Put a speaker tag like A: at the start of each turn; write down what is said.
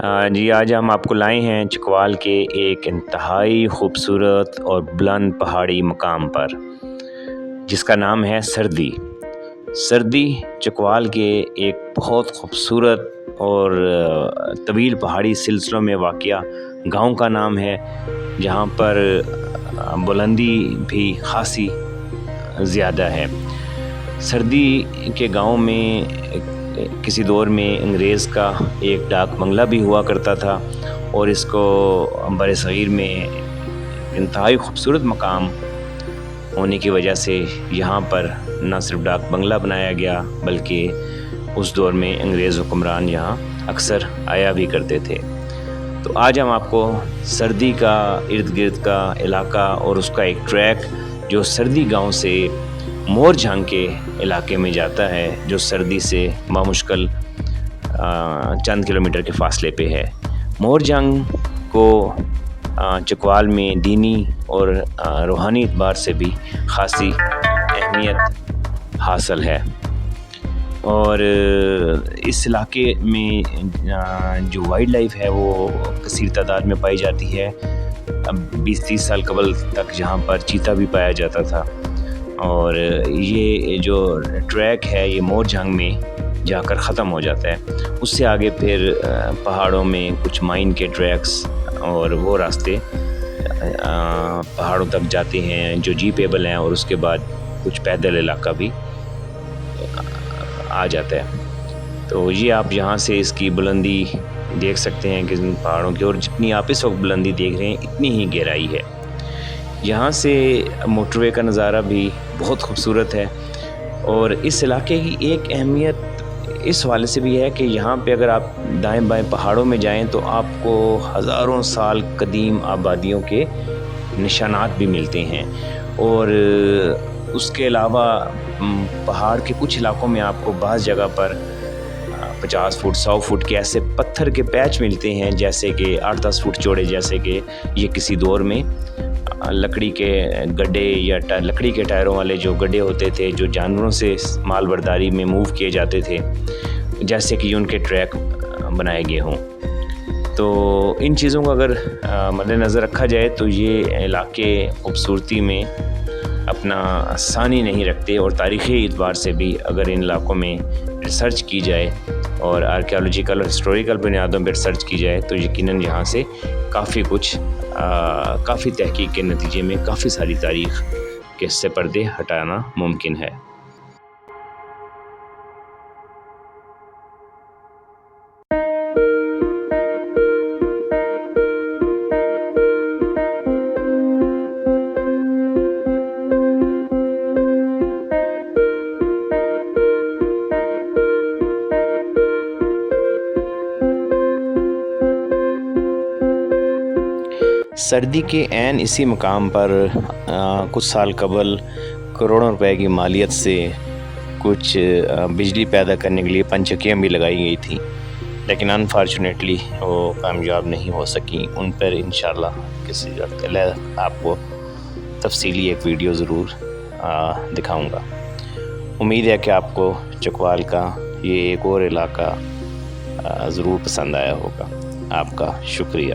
A: ہاں جی، آج ہم آپ کو لائے ہیں چکوال کے ایک انتہائی خوبصورت اور بلند پہاڑی مقام پر، جس کا نام ہے سردی۔ سردی چکوال کے ایک بہت خوبصورت اور طویل پہاڑی سلسلوں میں واقع گاؤں کا نام ہے، جہاں پر بلندی بھی خاصی زیادہ ہے۔ سردی کے گاؤں میں کسی دور میں انگریز کا ایک ڈاک بنگلہ بھی ہوا کرتا تھا، اور اس کو بر صغیر میں انتہائی خوبصورت مقام ہونے کی وجہ سے یہاں پر نہ صرف ڈاک بنگلہ بنایا گیا، بلکہ اس دور میں انگریز حکمران یہاں اکثر آیا بھی کرتے تھے۔ تو آج ہم آپ کو سردی کا ارد گرد کا علاقہ اور اس کا ایک ٹریک جو سردی گاؤں سے مور جھانگ کے علاقے میں جاتا ہے، جو سردی سے بامشکل چند کلومیٹر کے فاصلے پہ ہے۔ مور جھانگ کو چکوال میں دینی اور روحانی اعتبار سے بھی خاصی اہمیت حاصل ہے، اور اس علاقے میں جو وائلڈ لائف ہے وہ کثیر تعداد میں پائی جاتی ہے۔ 20-30 سال قبل تک جہاں پر چیتا بھی پایا جاتا تھا، اور یہ جو ٹریک ہے یہ مور جھانگ میں جا کر ختم ہو جاتا ہے۔ اس سے آگے پھر پہاڑوں میں کچھ مائن کے ٹریکس اور وہ راستے پہاڑوں تک جاتے ہیں جو جیپیبل ہیں، اور اس کے بعد کچھ پیدل علاقہ بھی آ جاتا ہے۔ تو یہ آپ یہاں سے اس کی بلندی دیکھ سکتے ہیں کہ ان پہاڑوں کی، اور جتنی آپ اس وقت بلندی دیکھ رہے ہیں اتنی ہی گہرائی ہے۔ یہاں سے موٹر وے کا نظارہ بھی بہت خوبصورت ہے، اور اس علاقے کی ایک اہمیت اس حوالے سے بھی ہے کہ یہاں پہ اگر آپ دائیں بائیں پہاڑوں میں جائیں تو آپ کو ہزاروں سال قدیم آبادیوں کے نشانات بھی ملتے ہیں، اور اس کے علاوہ پہاڑ کے کچھ علاقوں میں آپ کو بعض جگہ پر 50 فٹ 100 فٹ کے ایسے پتھر کے پیچ ملتے ہیں، جیسے کہ 8-10 فٹ چوڑے، جیسے کہ یہ کسی دور میں لکڑی کے گڈھے یا لکڑی کے ٹائروں والے جو گڈھے ہوتے تھے جو جانوروں سے مال برداری میں موو کیے جاتے تھے، جیسے کہ ان کے ٹریک بنائے گئے ہوں۔ تو ان چیزوں کو اگر مد نظر رکھا جائے تو یہ علاقے خوبصورتی میں اپنا ثانی نہیں رکھتے، اور تاریخی اعتبار سے بھی اگر ان علاقوں میں ریسرچ کی جائے اور آرکیالوجیکل اور ہسٹوریکل بنیادوں پہ ریسرچ کی جائے تو یقیناً یہاں سے کافی تحقیق کے نتیجے میں کافی ساری تاریخ کے سے پردے ہٹانا ممکن ہے۔ سردی کے عین اسی مقام پر کچھ سال قبل کروڑوں روپے کی مالیت سے کچھ بجلی پیدا کرنے کے لیے پنچکیاں بھی لگائی گئی تھیں، لیکن انفارچونیٹلی وہ کامیاب نہیں ہو سکیں۔ ان پر انشاءاللہ کسی وقت آپ کو تفصیلی ایک ویڈیو ضرور دکھاؤں گا۔ امید ہے کہ آپ کو چکوال کا یہ ایک اور علاقہ ضرور پسند آیا ہوگا۔ آپ کا شکریہ۔